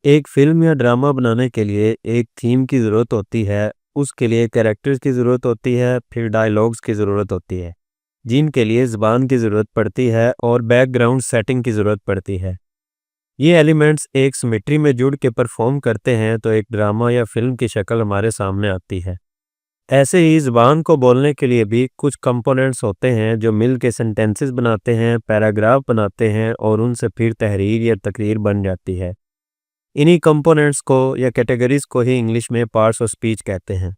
एक फ़िल्म या ड्रामा बनाने के लिए एक थीम की ज़रूरत होती है, उसके लिए कैरेक्टर्स की ज़रूरत होती है, फिर डायलॉग्स की ज़रूरत होती है, जिनके लिए ज़ुबान की ज़रूरत पड़ती है और बैकग्राउंड सेटिंग की ज़रूरत पड़ती है। ये एलिमेंट्स एक सिमेट्री में जुड़ के परफॉर्म करते हैं तो एक ड्रामा या फ़िल्म की शक्ल हमारे सामने आती है। ऐसे ही ज़ुबान को बोलने के लिए भी कुछ कंपोनेंट्स होते हैं जो मिल के सेंटेंसेस बनाते हैं, पैराग्राफ बनाते हैं और उनसे फिर तहरीर या तकरीर बन जाती है। इन्हीं कंपोनेंट्स को या कैटेगरीज को ही इंग्लिश में पार्ट्स ऑफ स्पीच कहते हैं।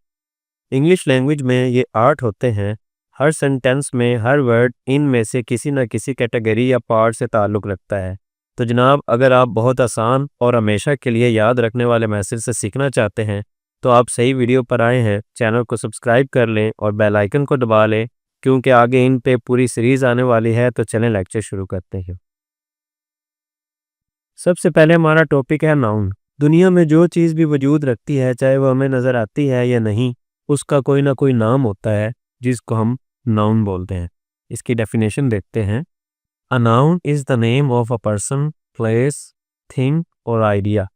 इंग्लिश लैंग्वेज में ये आर्ट होते हैं। हर सेंटेंस में हर वर्ड इनमें से किसी न किसी कैटेगरी या पार्ट से ताल्लुक़ रखता है। तो जनाब, अगर आप बहुत आसान और हमेशा के लिए याद रखने वाले मैसेज से सीखना चाहते हैं तो आप सही वीडियो पर आए हैं। चैनल को सब्सक्राइब कर लें और बेल आइकन को दबा लें, क्योंकि आगे इन पे पूरी सीरीज़ आने वाली है। तो चलें लेक्चर शुरू करते हैं। सबसे पहले हमारा टॉपिक है नाउन। दुनिया में जो चीज़ भी वजूद रखती है, चाहे वो हमें नज़र आती है या नहीं, उसका कोई ना कोई नाम होता है जिसको हम नाउन बोलते हैं। इसकी डेफिनेशन देखते हैं। A noun is the name of a person, place, thing और आइडिया।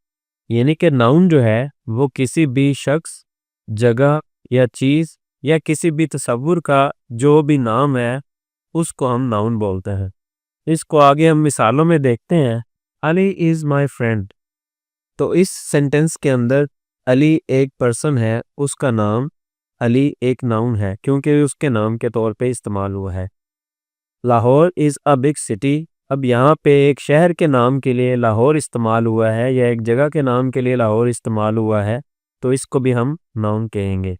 यानी कि नाउन जो है वो किसी भी शख्स, जगह या चीज़ या किसी भी तस्वुर का जो भी नाम है, उसको हम नाउन बोलते हैं। इसको आगे हम मिसालों में देखते हैं। Ali is my friend. तो इस सेंटेंस के अंदर अली एक पर्सन है, उसका नाम अली एक नाउन है क्योंकि उसके नाम के तौर पे इस्तेमाल हुआ है। Lahore is a big city. अब यहाँ पे एक शहर के नाम के लिए लाहौर इस्तेमाल हुआ है या एक जगह के नाम के लिए लाहौर इस्तेमाल हुआ है, तो इसको भी हम नाउन कहेंगे।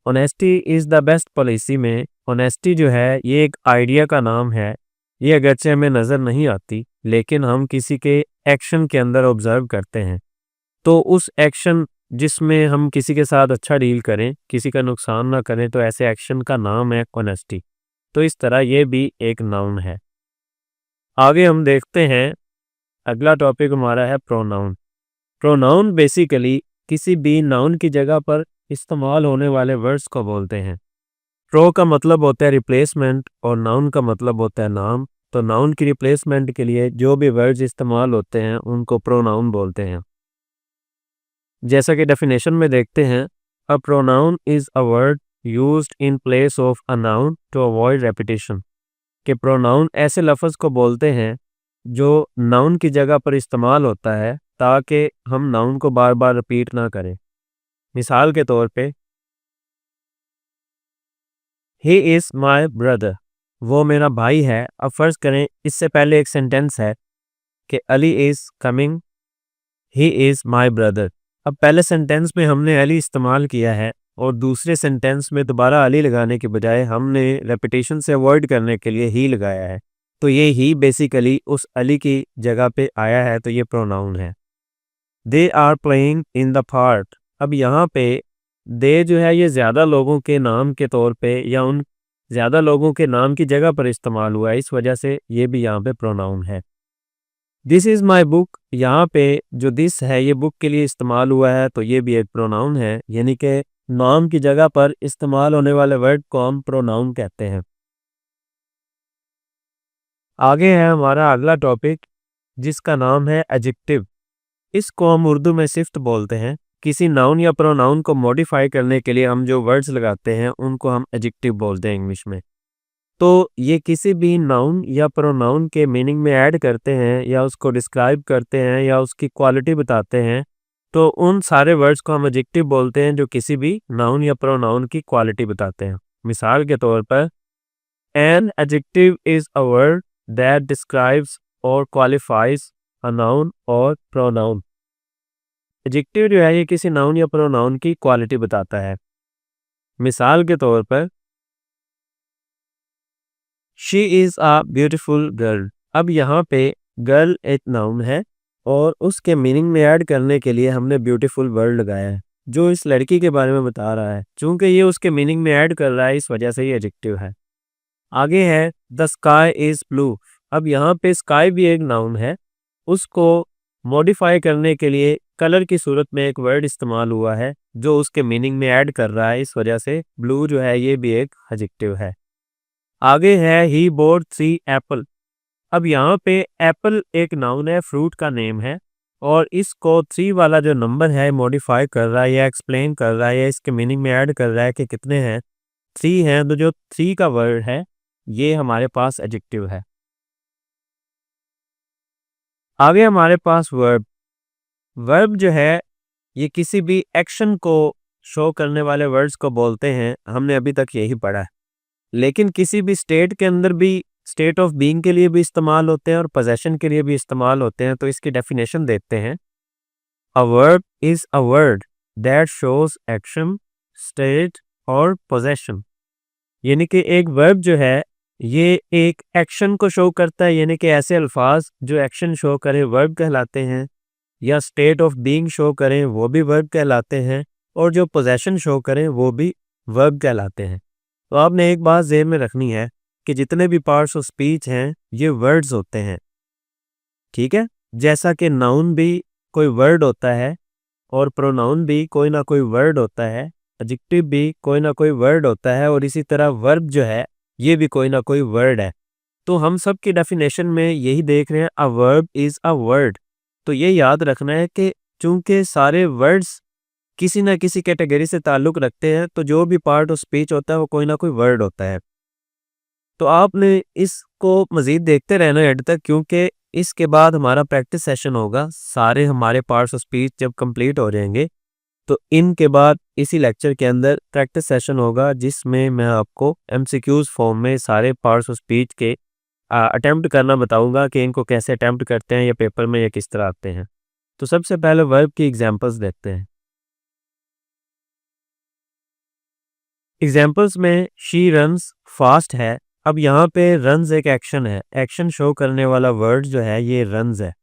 Honesty is the best policy में ऑनेस्टी जो है ये एक आइडिया का नाम है। ये अगरचे हमें नज़र नहीं आती, लेकिन हम किसी के एक्शन के अंदर ऑब्जर्व करते हैं। तो उस एक्शन जिसमें हम किसी के साथ अच्छा डील करें, किसी का नुकसान ना करें, तो ऐसे एक्शन का नाम है ऑनेस्टी। तो इस तरह ये भी एक नाउन है। आगे हम देखते हैं। अगला टॉपिक हमारा है प्रोनाउन। प्रोनाउन बेसिकली किसी भी नाउन की जगह पर इस्तेमाल होने वाले वर्ड्स को बोलते हैं। प्रो का मतलब होता है रिप्लेसमेंट और नाउन का मतलब होता है नाम। तो नाउन की रिप्लेसमेंट के लिए जो भी वर्ड्स इस्तेमाल होते हैं उनको प्रोनाउन बोलते हैं। जैसा कि डेफिनेशन में देखते हैं, a pronoun is a word used in place of a noun to avoid repetition. कि प्रोनाउन ऐसे लफ्ज़ को बोलते हैं जो नाउन की जगह पर इस्तेमाल होता है ताकि हम नाउन को बार बार रिपीट ना करें। मिसाल के तौर पे, ही इज़ माई ब्रदर। वो मेरा भाई है। अब फ़र्ज़ करें इससे पहले एक सेंटेंस है कि Ali is coming, he is my brother. अब पहले सेंटेंस में हमने अली इस्तेमाल किया है और दूसरे सेंटेंस में दोबारा अली लगाने के बजाय हमने रेपिटेशन से अवॉइड करने के लिए ही लगाया है। तो ये ही बेसिकली उस अली की जगह पे आया है, तो ये प्रोनाउन है। They are playing in the park. अब यहाँ पे दे जो है ये ज़्यादा लोगों के नाम के तौर पे या उन ज़्यादा लोगों के नाम की जगह पर इस्तेमाल हुआ है, इस वजह से ये भी यहाँ पे प्रोनाउन है। This is my book. यहाँ पे जो दिस है ये बुक के लिए इस्तेमाल हुआ है, तो ये भी एक प्रोनाउन है। यानी कि नाम की जगह पर इस्तेमाल होने वाले वर्ड को हम प्रोनाउन कहते हैं। आगे है हमारा अगला टॉपिक, जिसका नाम है एडजेक्टिव। इसको हम उर्दू में सिफ्त बोलते हैं। किसी नाउन या प्रोनाउन को मॉडिफाई करने के लिए हम जो वर्ड्स लगाते हैं उनको हम एडजेक्टिव बोलते हैं इंग्लिश में। तो ये किसी भी नाउन या प्रोनाउन के मीनिंग में ऐड करते हैं या उसको डिस्क्राइब करते हैं या उसकी क्वालिटी बताते हैं। तो उन सारे वर्ड्स को हम एडजेक्टिव बोलते हैं जो किसी भी नाउन या प्रोनाउन की क्वालिटी बताते हैं। मिसाल के तौर पर, an adjective is a word that describes और क्वालिफाइज अ नाउन और प्रोनाउन। एडजेक्टिव जो है ये किसी नाउन या प्रोनाउन की क्वालिटी बताता है। मिसाल के तौर पर, she is a beautiful girl. अब यहाँ पे गर्ल एक नाउन है और उसके मीनिंग में ऐड करने के लिए हमने ब्यूटीफुल वर्ड लगाया है जो इस लड़की के बारे में बता रहा है। चूंकि ये उसके मीनिंग में ऐड कर रहा है, इस वजह से ये एडजेक्टिव है। आगे है द स्काई इज़ ब्लू। अब यहाँ पे स्काई भी एक नाउन है। उसको मॉडिफाई करने के लिए कलर की सूरत में एक वर्ड इस्तेमाल हुआ है जो उसके मीनिंग में ऐड कर रहा है, इस वजह से ब्लू जो है ये भी एक एडजेक्टिव है। आगे है ही बोट 3 एप्पल। अब यहाँ पे एप्पल एक नाउन है, फ्रूट का नेम है और इसको 3 वाला जो नंबर है मॉडिफाई कर रहा है या एक्सप्लेन कर रहा है या इसके मीनिंग में ऐड कर रहा है कि कितने हैं, 3 हैं। तो जो 3 का वर्ड है ये हमारे पास एडजेक्टिव है। आगे हमारे पास वर्ब। वर्ब जो है ये किसी भी एक्शन को शो करने वाले वर्ड्स को बोलते हैं, हमने अभी तक यही पढ़ा है। लेकिन किसी भी स्टेट के अंदर भी स्टेट ऑफ बीइंग के लिए भी इस्तेमाल होते हैं और पोजेशन के लिए भी इस्तेमाल होते हैं। तो इसकी डेफिनेशन देखते हैं। A verb is a word that shows action, state और पोजेशन। यानी कि एक वर्ब जो है ये एक एक्शन को शो करता है, यानी कि ऐसे अल्फाज जो एक्शन शो करें वर्ब कहलाते हैं, या स्टेट ऑफ बीइंग शो करें वो भी वर्ब कहलाते हैं, और जो पोजेशन शो करें वो भी वर्ब कहलाते हैं। तो आपने एक बात ज़हन में रखनी है कि जितने भी पार्ट्स ऑफ स्पीच हैं ये वर्ड्स होते हैं, ठीक है। जैसा कि नाउन भी कोई वर्ड होता है और प्रोनाउन भी कोई ना कोई वर्ड होता है, एडजेक्टिव भी कोई ना कोई वर्ड होता है, और इसी तरह वर्ब जो है ये भी कोई ना कोई वर्ड है। तो हम सब की डेफिनेशन में यही देख रहे हैं, a verb is a word. तो ये याद रखना है कि चूंकि सारे वर्ड्स किसी ना किसी कैटेगरी से ताल्लुक़ रखते हैं, तो जो भी पार्ट ऑफ स्पीच होता है वो कोई ना कोई वर्ड होता है। तो आपने इसको मज़ीद देखते रहना है एंड तक, क्योंकि इसके बाद हमारा प्रैक्टिस सेशन होगा। सारे हमारे पार्ट्स ऑफ स्पीच जब कंप्लीट हो जाएंगे तो इनके बाद इसी लेक्चर के अंदर प्रैक्टिस सेशन होगा, जिसमें मैं आपको एमसीक्यूज़ फॉर्म में सारे पार्ट्स ऑफ स्पीच के अटेम्प्ट करना बताऊंगा कि इनको कैसे अटेम्प्ट करते हैं या पेपर में या किस तरह आते हैं। तो सबसे पहले वर्ब की एग्जांपल्स देखते हैं। एग्जांपल्स में शी रन्स फास्ट है। अब यहाँ पे रन्स एक एक्शन है, एक्शन शो करने वाला वर्ड जो है ये रन्स है।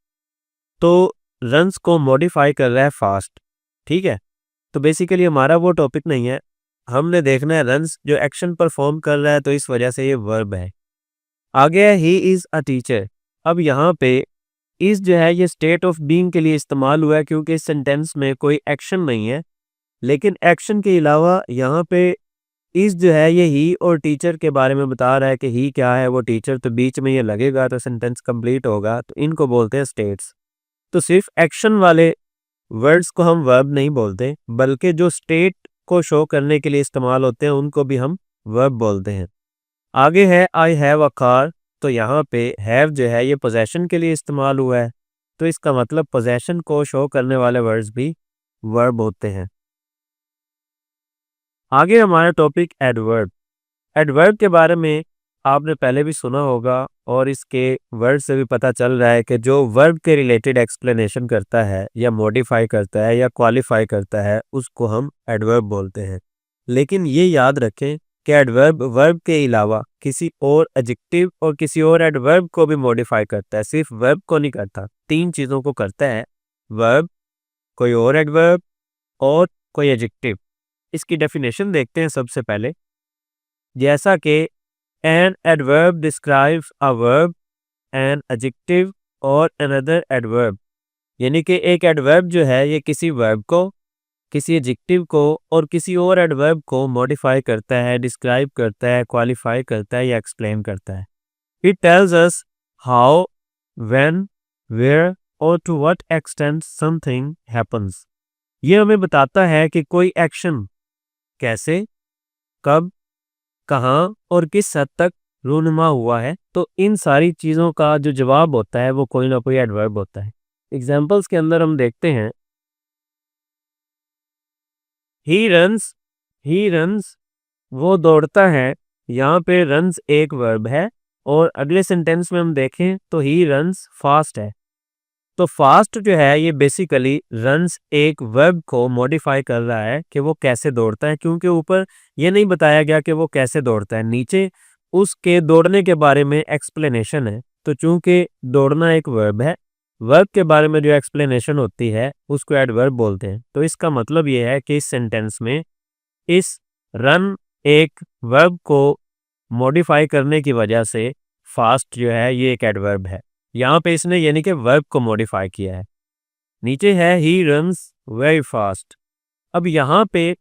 तो रन्स को मॉडिफाई कर रहा है फास्ट, ठीक है। तो बेसिकली हमारा वो टॉपिक नहीं है, हमने देखना है रन्स जो एक्शन परफॉर्म कर रहा है, तो इस वजह से ये वर्ब है। आगे है ही इज़ अ टीचर। अब यहाँ पे इज़ जो है ये स्टेट ऑफ बीइंग के लिए इस्तेमाल हुआ है, क्योंकि इस सेंटेंस में कोई एक्शन नहीं है। लेकिन एक्शन के अलावा यहाँ पे इस जो है ये ही और टीचर के बारे में बता रहा है कि ही क्या है, वो टीचर, तो बीच में ये लगेगा तो सेंटेंस कंप्लीट होगा। तो इनको बोलते हैं स्टेट्स। तो सिर्फ एक्शन वाले वर्ड्स को हम वर्ब नहीं बोलते, बल्कि जो स्टेट को शो करने के लिए इस्तेमाल होते हैं उनको भी हम वर्ब बोलते हैं। आगे है आई हैव अ कार। तो यहाँ पे हैव जो है ये पोजेशन के लिए इस्तेमाल हुआ है, तो इसका मतलब पोजेशन को शो करने वाले वर्ड्स भी वर्ब होते हैं। आगे हमारा टॉपिक एडवर्ब। एडवर्ब के बारे में आपने पहले भी सुना होगा, और इसके वर्ड से भी पता चल रहा है कि जो वर्ब के रिलेटेड एक्सप्लेनेशन करता है या मॉडिफाई करता है या क्वालिफाई करता है उसको हम एडवर्ब बोलते हैं। लेकिन ये याद रखें कि एडवर्ब वर्ब के अलावा किसी और एडजेक्टिव और किसी और एडवर्ब को भी मॉडिफाई करता है, सिर्फ वर्ब को नहीं करता। 3 चीज़ों को करता है, वर्ब, कोई और एडवर्ब और कोई एडजेक्टिव। इसकी डेफिनेशन देखते हैं सबसे पहले। जैसा कि an adverb describes a verb, an adjective और अनदर एडवर्ब। यानी कि एक एडवर्ब जो है ये किसी वर्ब को, किसी एडजेक्टिव को और किसी और एडवर्ब को मॉडिफाई करता है, डिस्क्राइब करता है, क्वालिफाई करता है या एक्सप्लेन करता है। It tells us how, when, where और to what extent something happens. ये हमें बताता है कि कोई एक्शन कैसे, कब, कहाँ और किस हद तक रूनुमा हुआ है। तो इन सारी चीज़ों का जो जवाब होता है वो कोई ना कोई एडवर्ब होता है। एग्जाम्पल्स के अंदर हम देखते हैं, ही रन्स, ही रन्स वो दौड़ता है। यहाँ पे रन्स एक वर्ब है, और अगले सेंटेंस में हम देखें तो ही रन्स फास्ट है। तो फास्ट जो है ये बेसिकली रन्स एक वर्ब को मॉडिफाई कर रहा है कि वो कैसे दौड़ता है, क्योंकि ऊपर ये नहीं बताया गया कि वो कैसे दौड़ता है, नीचे उसके दौड़ने के बारे में एक्सप्लेनेशन है। तो चूंकि दौड़ना एक वर्ब है, वर्ब के बारे में जो एक्सप्लेनेशन होती है उसको एडवर्ब बोलते हैं। तो इसका मतलब ये है कि इस सेंटेंस में इस रन एक वर्ब को मॉडिफाई करने की वजह से फास्ट जो है ये एक एडवर्ब है। यहाँ पे इसने यानी कि वर्ब को मॉडिफाई किया है। नीचे है ही रन्स वेरी फास्ट। अब यहाँ पे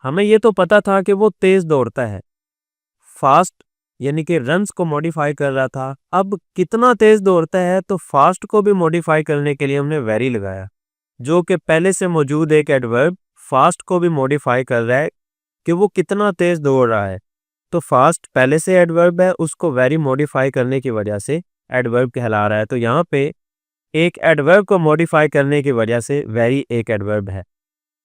हमें ये तो पता था कि वो तेज दौड़ता है, फास्ट यानी कि रन्स को मॉडिफाई कर रहा था। अब कितना तेज दौड़ता है, तो फास्ट को भी मॉडिफाई करने के लिए हमने वेरी लगाया, जो कि पहले से मौजूद एक एडवर्ब फास्ट को भी मॉडिफाई कर रहा है कि वो कितना तेज दौड़ रहा है। तो फास्ट पहले से एडवर्ब है, उसको वेरी मॉडिफाई करने की वजह से एडवर्ब कहला रहा है। तो यहाँ पे एक एडवर्ब को मॉडिफाई करने की वजह से वेरी एक एडवर्ब है।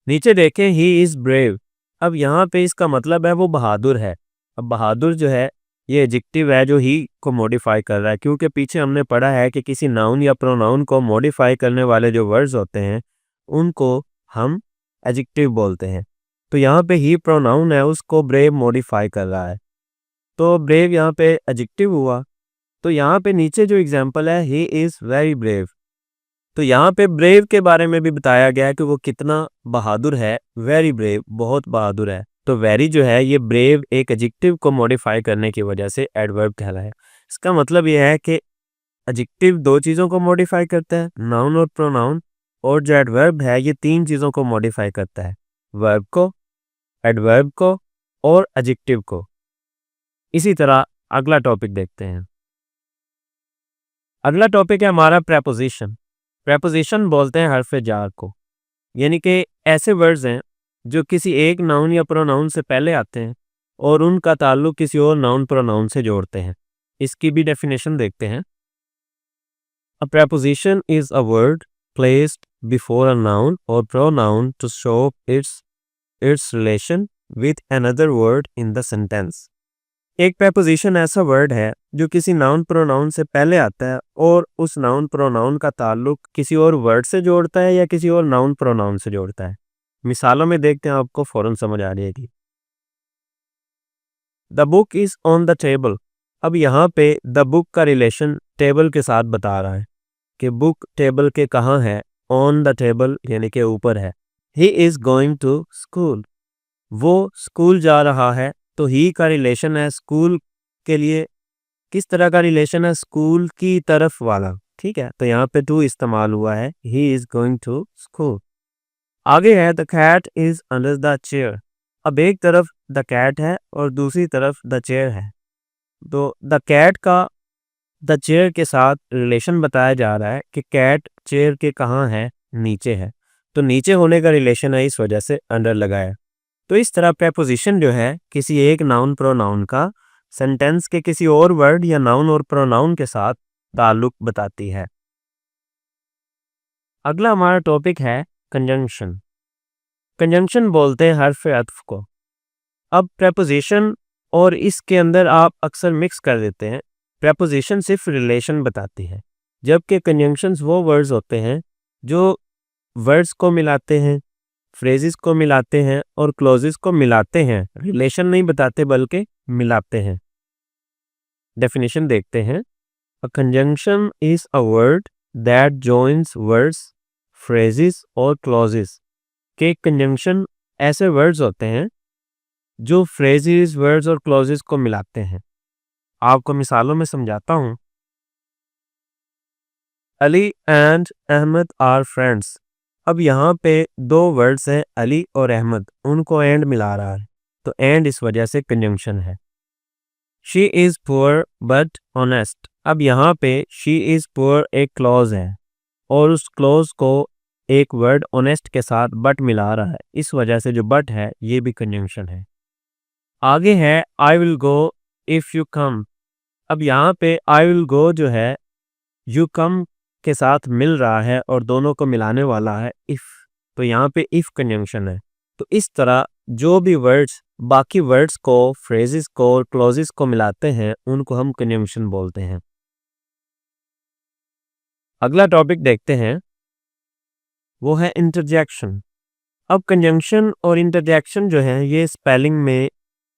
नीचे देखें, ही इज ब्रेव। अब यहाँ पे इसका मतलब है वो बहादुर है। अब बहादुर जो है ये एडजेक्टिव है जो ही को मॉडिफाई कर रहा है, क्योंकि पीछे हमने पढ़ा है कि किसी नाउन या प्रोनाउन को मॉडिफाई करने वाले जो वर्ड्स होते हैं उनको हम एडजेक्टिव बोलते हैं। तो यहाँ पे ही प्रोनाउन है, उसको ब्रेव मॉडिफाई कर रहा है, तो ब्रेव यहाँ पे एडजेक्टिव हुआ। तो यहाँ पे नीचे जो एग्जांपल है, ही इज वेरी ब्रेव, तो यहाँ पे ब्रेव के बारे में भी बताया गया है कि वो कितना बहादुर है। वेरी ब्रेव, बहुत बहादुर है। तो वेरी जो है ये ब्रेव एक एडजेक्टिव को मॉडिफाई करने की वजह से एडवर्ब कहलाया है। इसका मतलब ये है कि एडजेक्टिव दो चीज़ों को मॉडिफाई करता है, नाउन और प्रोनाउन, और जो एडवर्ब है ये तीन चीज़ों को मॉडिफाई करता है, वर्ब को, एडवर्ब को और एडजेक्टिव को। इसी तरह अगला टॉपिक देखते हैं। अगला टॉपिक है हमारा प्रेपोजिशन। प्रेपोजिशन बोलते हैं हर्फ जार को, यानी कि ऐसे वर्ड्स हैं जो किसी एक नाउन या प्रोनाउन से पहले आते हैं और उनका ताल्लुक किसी और नाउन प्रोनाउन से जोड़ते हैं। इसकी भी डेफिनेशन देखते हैं। A preposition is a word placed before a noun और pronoun to show its relation with another word in the sentence. एक प्रेपोजिशन ऐसा वर्ड है जो किसी नाउन प्रोनाउन से पहले आता है और उस नाउन प्रोनाउन का ताल्लुक किसी और वर्ड से जोड़ता है या किसी और नाउन प्रोनाउन से जोड़ता है। मिसालों में देखते हैं, आपको फौरन समझ आ जाएगी। The book is on the table. अब यहाँ पे द बुक का रिलेशन टेबल के साथ बता रहा है कि बुक टेबल के कहाँ है, ऑन द टेबल यानी कि ऊपर है। He is going to school, वो स्कूल जा रहा है। तो ही का रिलेशन है स्कूल के लिए, किस तरह का रिलेशन है, स्कूल की तरफ वाला, ठीक है। तो यहाँ पे टू इस्तेमाल हुआ है, he is going to school. आगे है the cat is under the chair. अब एक तरफ द कैट है और दूसरी तरफ द चेयर है, तो द कैट का द चेयर के साथ रिलेशन बताया जा रहा है कि कैट चेयर के कहाँ है, नीचे है। तो नीचे होने का रिलेशन है, इस वजह से अंडर लगाया। तो इस तरह प्रेपोजिशन जो है किसी एक नाउन प्रोनाउन का सेंटेंस के किसी और वर्ड या नाउन और प्रोनाउन के साथ ताल्लुक बताती है। अगला हमारा टॉपिक है कंजंक्शन। कंजंक्शन बोलते हैं हर्फ अत्फ को। अब प्रेपोजिशन और इसके अंदर आप अक्सर मिक्स कर देते हैं। प्रेपोजिशन सिर्फ रिलेशन बताती है, जबकि कंजंक्शंस वो वर्ड्स होते हैं जो वर्ड्स को मिलाते हैं, फ्रेजेस को मिलाते हैं और क्लोजेस को मिलाते हैं। रिलेशन नहीं बताते बल्कि मिलाते हैं। डेफिनेशन देखते हैं। A conjunction is a word that joins words, phrases और क्लोजेस। के कंजंक्शन ऐसे वर्ड्स होते हैं जो फ्रेजेस, वर्ड्स और क्लोजेस को मिलाते हैं। आपको मिसालों में समझाता हूं। Ali and Ahmad are friends. अब यहाँ पे दो वर्ड्स हैं अली और अहमद, उनको एंड मिला रहा है, तो एंड इस वजह से कंजंक्शन है। She is poor but honest. अब यहाँ पे शी इज पुअर एक क्लॉज है और उस क्लॉज को एक वर्ड ऑनेस्ट के साथ बट मिला रहा है, इस वजह से जो बट है ये भी कंजंक्शन है। आगे है I will go if you come. अब यहाँ पे आई विल गो जो है यू कम के साथ मिल रहा है और दोनों को मिलाने वाला है इफ, तो यहाँ पे इफ कंजंक्शन है। तो इस तरह जो भी वर्ड्स बाकी वर्ड्स को, फ्रेजेस को और क्लॉजेस को मिलाते हैं उनको हम कंजंक्शन बोलते हैं। अगला टॉपिक देखते हैं, वो है इंटरजेक्शन। अब कंजंक्शन और इंटरजेक्शन जो है ये स्पेलिंग में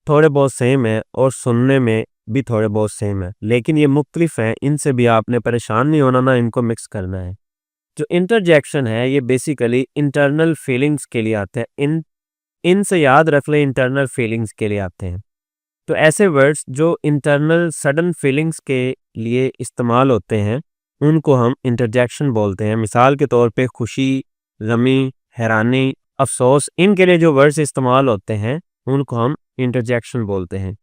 थोड़े बहुत सेम है और सुनने में भी थोड़े बहुत सेम है, लेकिन ये मुख्तलिफ है। इनसे भी आपने परेशान नहीं होना, ना इनको मिक्स करना है। जो इंटरजेक्शन है ये बेसिकली इंटरनल फीलिंग्स के लिए आते हैं। इनसे याद रख ले, इंटरनल फीलिंग्स के लिए आते हैं। तो ऐसे वर्ड्स जो इंटरनल सडन फीलिंग्स के लिए इस्तेमाल होते हैं उनको हम इंटरजेक्शन बोलते हैं। मिसाल के तौर पे खुशी, गमी, हैरानी, अफसोस, इनके लिए जो वर्ड्स इस्तेमाल होते हैं उनको हम इंटरजेक्शन बोलते हैं।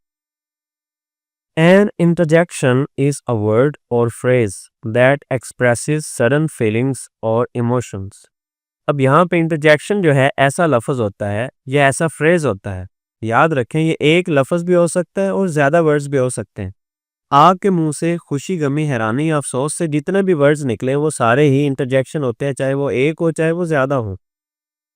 An interjection is a word or phrase that expresses sudden feelings or emotions. अब यहाँ पे इंटरजेक्शन जो है ऐसा लफ्ज़ होता है या ऐसा फ्रेज होता है, याद रखें ये एक लफ्ज़ भी हो सकता है और ज़्यादा वर्ड्स भी हो सकते हैं। आपके मुंह से खुशी, गमी, हैरानी, अफसोस से जितने भी वर्ड्स निकले वो सारे ही इंटरजेक्शन होते हैं, चाहे वो एक हो चाहे वो ज़्यादा हो।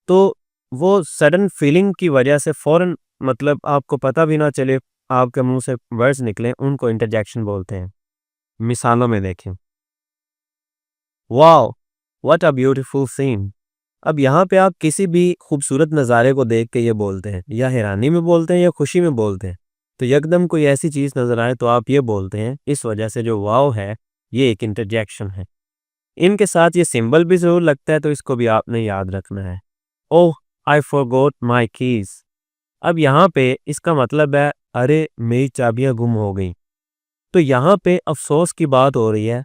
तो वो सडन फीलिंग की वजह से फ़ौरन मतलब आपको पता भी ना चले आपके मुंह से वर्ड्स निकले, उनको इंटरजेक्शन बोलते हैं। मिसालों में देखें, wow what a beautiful scene. अब यहाँ पे आप किसी भी खूबसूरत नज़ारे को देख के ये बोलते हैं, या हैरानी में बोलते हैं या खुशी में बोलते हैं। तो यकदम कोई ऐसी चीज़ नज़र आए तो आप ये बोलते हैं। इस वजह से जो वाओ है ये एक इंटरजेक्शन है। इनके साथ ये सिंबल भी ज़रूर लगता है, तो इसको भी आपने याद रखना है। Oh I forgot my keys. अब यहाँ पे इसका मतलब है अरे मेरी चाबियाँ गुम हो गई। तो यहाँ पे अफ़सोस की बात हो रही है।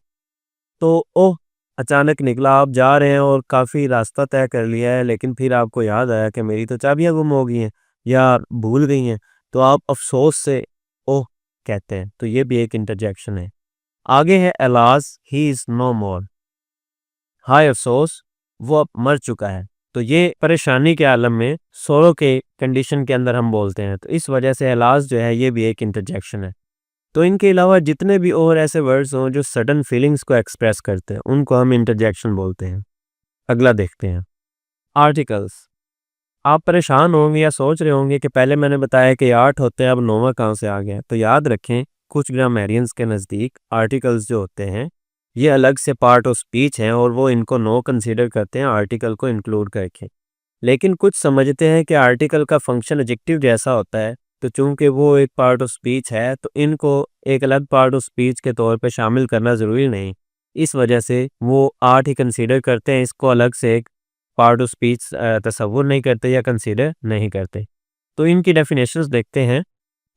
तो ओह अचानक निकला, आप जा रहे हैं और काफ़ी रास्ता तय कर लिया है, लेकिन फिर आपको याद आया कि मेरी तो चाबियाँ गुम हो गई हैं या भूल गई हैं, तो आप अफ़सोस से ओह कहते हैं। तो ये भी एक इंटरजेक्शन है। आगे है एलाज़ ही इज़ नो मोर। हाय अफ़सोस वो अब मर चुका है। तो ये परेशानी के आलम में सोरो के कंडीशन के अंदर हम बोलते हैं। तो इस वजह से एलाज़ जो है ये भी एक इंटरजेक्शन है। तो इनके अलावा जितने भी और ऐसे वर्ड्स हों जो सडन फीलिंग्स को एक्सप्रेस करते हैं, उनको हम इंटरजेक्शन बोलते हैं। अगला देखते हैं, आर्टिकल्स। आप परेशान होंगे या सोच रहे होंगे कि पहले मैंने बताया कि 8 होते हैं, अब 9वां कहाँ से आ गया। तो याद रखें, कुछ ग्रामेरियंस के नज़दीक आर्टिकल्स जो होते हैं ये अलग से पार्ट ऑफ स्पीच हैं और वो इनको नो कंसीडर करते हैं आर्टिकल को इंक्लूड करके। लेकिन कुछ समझते हैं कि आर्टिकल का फंक्शन एडजेक्टिव जैसा होता है, तो चूंकि वो एक पार्ट ऑफ स्पीच है तो इनको एक अलग पार्ट ऑफ स्पीच के तौर पे शामिल करना ज़रूरी नहीं। इस वजह से वो आर्ट ही कंसीडर करते हैं, इसको अलग से एक पार्ट ऑफ स्पीच तसव्वुर नहीं करते या कंसीडर नहीं करते। तो इनकी डेफिनेशंस देखते हैं।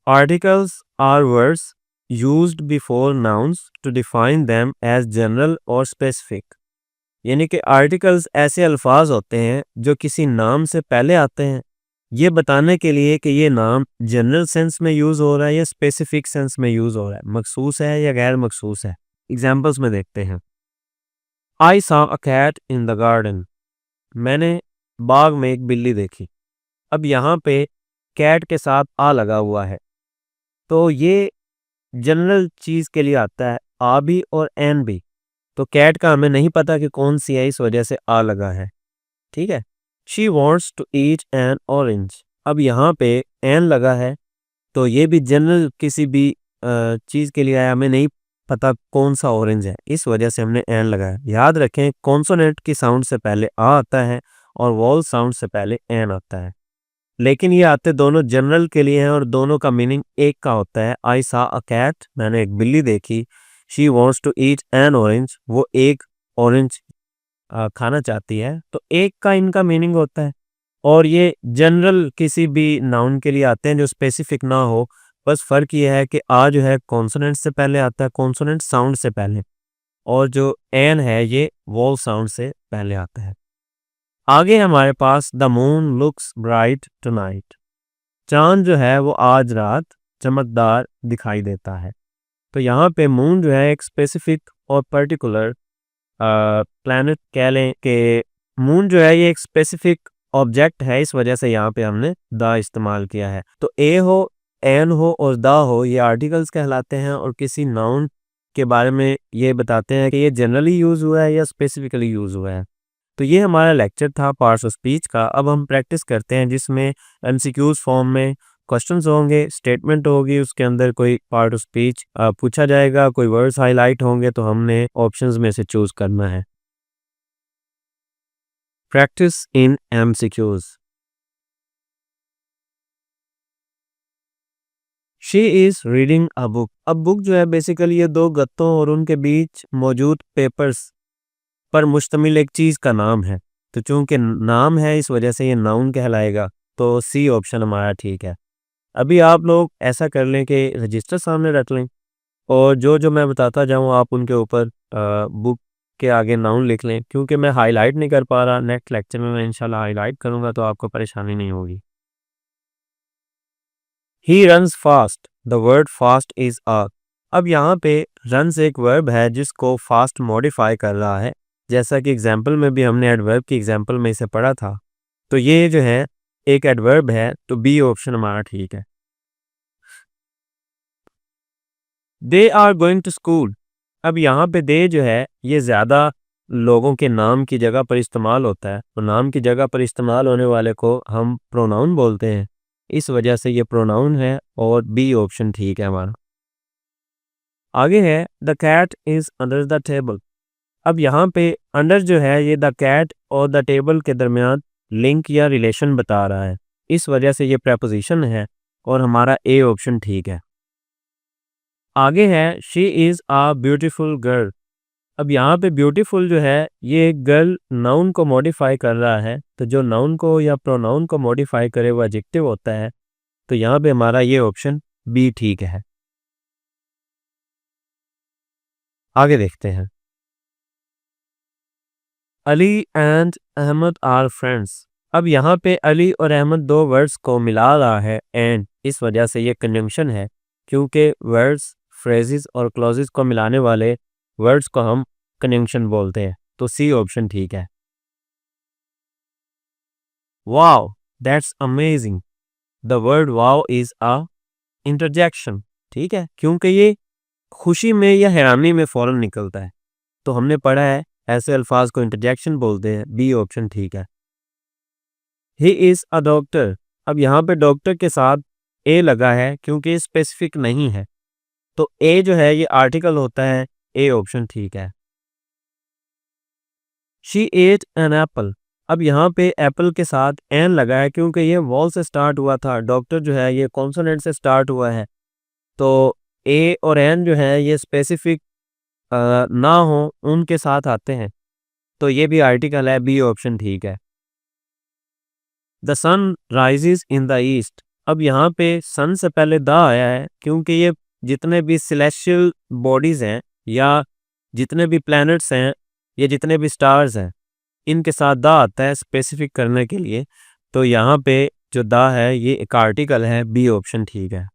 Articles are words used before nouns to define them as general और स्पेसिफिक। यानी कि आर्टिकल्स ऐसे अल्फाज होते हैं जो किसी नाम से पहले आते हैं, ये बताने के लिए कि ये नाम जनरल सेंस में यूज़ हो रहा है या स्पेसिफिक सेंस में यूज़ हो रहा है, मखसूस है या गैर मखसूस है। एग्जाम्पल्स में देखते हैं। I saw a cat in the garden. मैंने बाग में एक बिल्ली देखी। अब यहाँ पे कैट के साथ आ लगा हुआ है, तो ये जनरल चीज़ के लिए आता है, आ भी और एन भी। तो कैट का हमें नहीं पता कि कौन सी है, इस वजह से आ लगा है। ठीक है। She wants to eat an orange. अब यहाँ पे एन लगा है, तो ये भी जनरल किसी भी चीज़ के लिए आया, हमें नहीं पता कौन सा ऑरेंज है, इस वजह से हमने एन लगाया। याद रखें, कॉन्सोनेंट की साउंड से पहले आ आता है और वॉल साउंड से पहले एन आता है। लेकिन ये आते दोनों जनरल के लिए हैं और दोनों का मीनिंग एक का होता है। आई सा अ कैट, मैंने एक बिल्ली देखी। She wants to eat an orange, वो एक ऑरेंज खाना चाहती है। तो एक का इनका मीनिंग होता है। और ये जनरल किसी भी नाउन के लिए आते हैं जो स्पेसिफिक ना हो। बस फ़र्क ये है कि आ जो है कॉन्सोनेंट से पहले आता है, कॉन्सोनेंट साउंड से पहले, और जो एन है ये वॉल साउंड से पहले आता है। आगे हमारे पास the moon looks bright tonight. चांद जो है वो आज रात चमकदार दिखाई देता है। तो यहाँ पे मून जो है एक स्पेसिफिक और पर्टिकुलर प्लैनेट कह लें कि मून जो है ये एक स्पेसिफिक ऑब्जेक्ट है, इस वजह से यहाँ पे हमने द इस्तेमाल किया है। तो ए हो, एन हो और द हो, ये आर्टिकल्स कहलाते हैं और किसी नाउन के बारे में ये बताते हैं कि ये जनरली यूज़ हुआ है या स्पेसिफिकली यूज़ हुआ है। तो ये हमारा लेक्चर था पार्ट्स ऑफ स्पीच का। अब हम प्रैक्टिस करते हैं जिसमें एमसीक्यूज फॉर्म में क्वेश्चंस होंगे, स्टेटमेंट होगी, उसके अंदर कोई पार्ट ऑफ स्पीच पूछा जाएगा, कोई वर्ड्स हाईलाइट होंगे, तो हमने ऑप्शंस में से चूज करना है। Practice in MCQs. She is reading a book. अब बुक जो है बेसिकली ये दो गत्तों और उनके बीच मौजूद पेपर्स पर मुश्तमिल एक चीज़ का नाम है। तो चूंकि नाम है इस वजह से ये नाउन कहलाएगा, तो सी ऑप्शन हमारा ठीक है। अभी आप लोग ऐसा कर लें कि रजिस्टर सामने रख लें और जो जो मैं बताता जाऊँ आप उनके ऊपर बुक के आगे नाउन लिख लें। क्योंकि मैं हाईलाइट नहीं कर पा रहा, नेक्स्ट लेक्चर में मैं इंशाल्लाह हाईलाइट करूँगा तो आपको परेशानी नहीं होगी। He runs fast. The word fast is a. अब यहाँ पे रन्स एक वर्ब है जिसको फास्ट मॉडिफाई कर रहा है, जैसा कि एग्जाम्पल में भी हमने एडवर्ब की एग्जाम्पल में इसे पढ़ा था। तो ये जो है एक एडवर्ब है, तो बी ऑप्शन हमारा ठीक है। They are going to school. अब यहाँ पे दे जो है ये ज़्यादा लोगों के नाम की जगह पर इस्तेमाल होता है, तो नाम की जगह पर इस्तेमाल होने वाले को हम प्रोनाउन बोलते हैं, इस वजह से ये प्रोनाउन है और बी ऑप्शन ठीक है हमारा। आगे है the cat is under the table. अब यहाँ पे अंडर जो है ये द कैट और द टेबल के दरमियान लिंक या रिलेशन बता रहा है, इस वजह से ये प्रेपोजिशन है और हमारा ए ऑप्शन ठीक है। आगे है she is a beautiful girl. अब यहाँ पे ब्यूटीफुल जो है ये एक गर्ल नाउन को मॉडिफाई कर रहा है, तो जो नाउन को या प्रोनाउन को मॉडिफाई करे वो एडजेक्टिव होता है, तो यहाँ पे हमारा ये ऑप्शन बी ठीक है। आगे देखते हैं। Ali and Ahmad are friends. अब यहाँ पे अली और अहमद दो वर्ड्स को मिला रहा है एंड, इस वजह से ये कंजंक्शन है, क्योंकि वर्ड्स फ्रेजेस और क्लॉजेस को मिलाने वाले वर्ड्स को हम कंजंक्शन बोलते हैं, तो सी ऑप्शन ठीक है। Wow that's amazing. The word wow is a interjection, ठीक है, क्योंकि ये खुशी में या हैरानी में फौरन निकलता है, तो हमने पढ़ा है ऐसे अल्फाज को इंटरजेक्शन बोलते हैं, बी ऑप्शन ठीक है। He is a doctor. अब यहाँ पे डॉक्टर के साथ ए लगा है क्योंकि स्पेसिफिक नहीं है, तो ए जो है ये आर्टिकल होता है, ए ऑप्शन ठीक है। She ate an apple. अब यहाँ पे एप्पल के साथ एन लगा है क्योंकि ये वॉल से स्टार्ट हुआ था, डॉक्टर जो है ये कॉन्सोनेंट से स्टार्ट हुआ है, तो ए और एन जो है ये स्पेसिफिक ना हो उनके साथ आते हैं, तो ये भी आर्टिकल है, बी ऑप्शन ठीक है। The sun rises in the east. अब यहाँ पे सन से पहले द आया है क्योंकि ये जितने भी सिलेस्टियल बॉडीज हैं या जितने भी प्लैनेट्स हैं या जितने भी स्टार्स हैं, इनके साथ द आता है स्पेसिफिक करने के लिए, तो यहाँ पे जो द है ये एक आर्टिकल है, बी ऑप्शन ठीक है।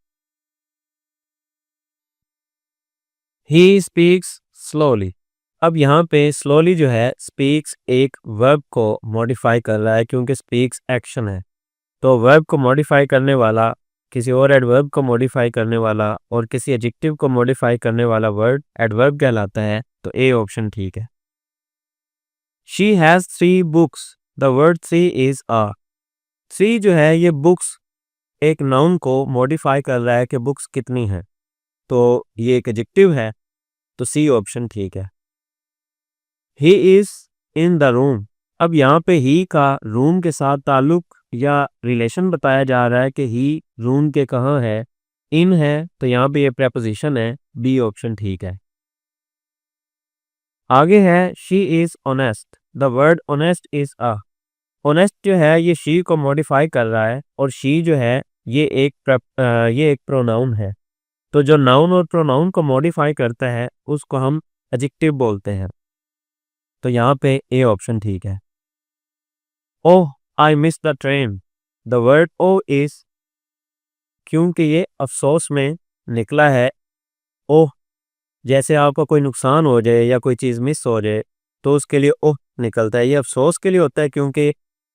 He speaks slowly. अब यहाँ पे स्लोली जो है स्पीक्स एक वर्ब को मॉडिफाई कर रहा है क्योंकि स्पीक्स एक्शन है, तो वर्ब को मॉडिफाई करने वाला, किसी और एडवर्ब को मॉडिफाई करने वाला और किसी एडजेक्टिव को मॉडिफाई करने वाला वर्ड एडवर्ब कहलाता है, तो ए ऑप्शन ठीक है। She has 3 books. The word 3 is a. 3 जो है ये बुक्स एक नाउन को मॉडिफाई कर रहा है कि बुक्स कितनी हैं, तो ये एक एडजेक्टिव है, तो सी ऑप्शन ठीक है। He is in the room. अब यहाँ पे ही का रूम के साथ ताल्लुक या रिलेशन बताया जा रहा है कि ही रूम के कहाँ है, इन है, तो यहाँ पे ये प्रेपोजिशन है, बी ऑप्शन ठीक है। आगे है she is honest. The word honest is a. Honest जो है ये शी को मॉडिफाई कर रहा है और शी जो है ये एक प्रोनाउन है, तो जो नाउन और प्रोनाउन को मॉडिफाई करता है उसको हम एडजेक्टिव बोलते हैं, तो यहाँ पे ए ऑप्शन ठीक है। Oh I miss the train. The word O is, क्योंकि ये अफसोस में निकला है, ओह, जैसे आपका कोई नुकसान हो जाए या कोई चीज़ मिस हो जाए तो उसके लिए ओह निकलता है, ये अफसोस के लिए होता है क्योंकि,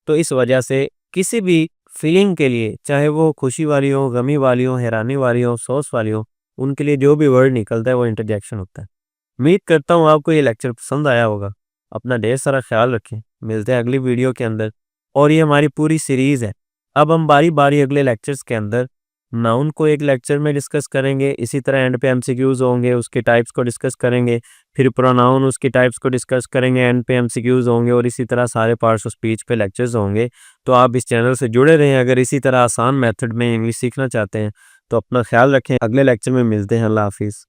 तो इस वजह से किसी भी फीलिंग के लिए, चाहे वो खुशी वाली हो, गमी वाली हो, हैरानी वाली हो, अफसोस वाली हो, उनके लिए जो भी वर्ड निकलता है वो इंटरजेक्शन होता है। उम्मीद करता हूँ आपको ये लेक्चर पसंद आया होगा। अपना ढेर सारा ख्याल रखें, मिलते हैं अगली वीडियो के अंदर, और ये हमारी पूरी सीरीज़ है। अब हम बारी बारी अगले लेक्चर्स के अंदर नाउन को एक लेक्चर में डिस्कस करेंगे, इसी तरह एंड पे एमसीक्यूज होंगे, उसके टाइप्स को डिस्कस करेंगे, फिर प्रोनाउन उसकी टाइप्स को डिस्कस करेंगे, एंड पे एमसीक्यूज होंगे, और इसी तरह सारे पार्ट्स ऑफ स्पीच पे लेक्चर्स होंगे। तो आप इस चैनल से जुड़े रहें। अगर इसी तरह आसान मेथड में इंग्लिश सीखना चाहते हैं तो अपना ख्याल रखें। अगले लेक्चर में मिलते हैं। अल्लाह हाफिज़।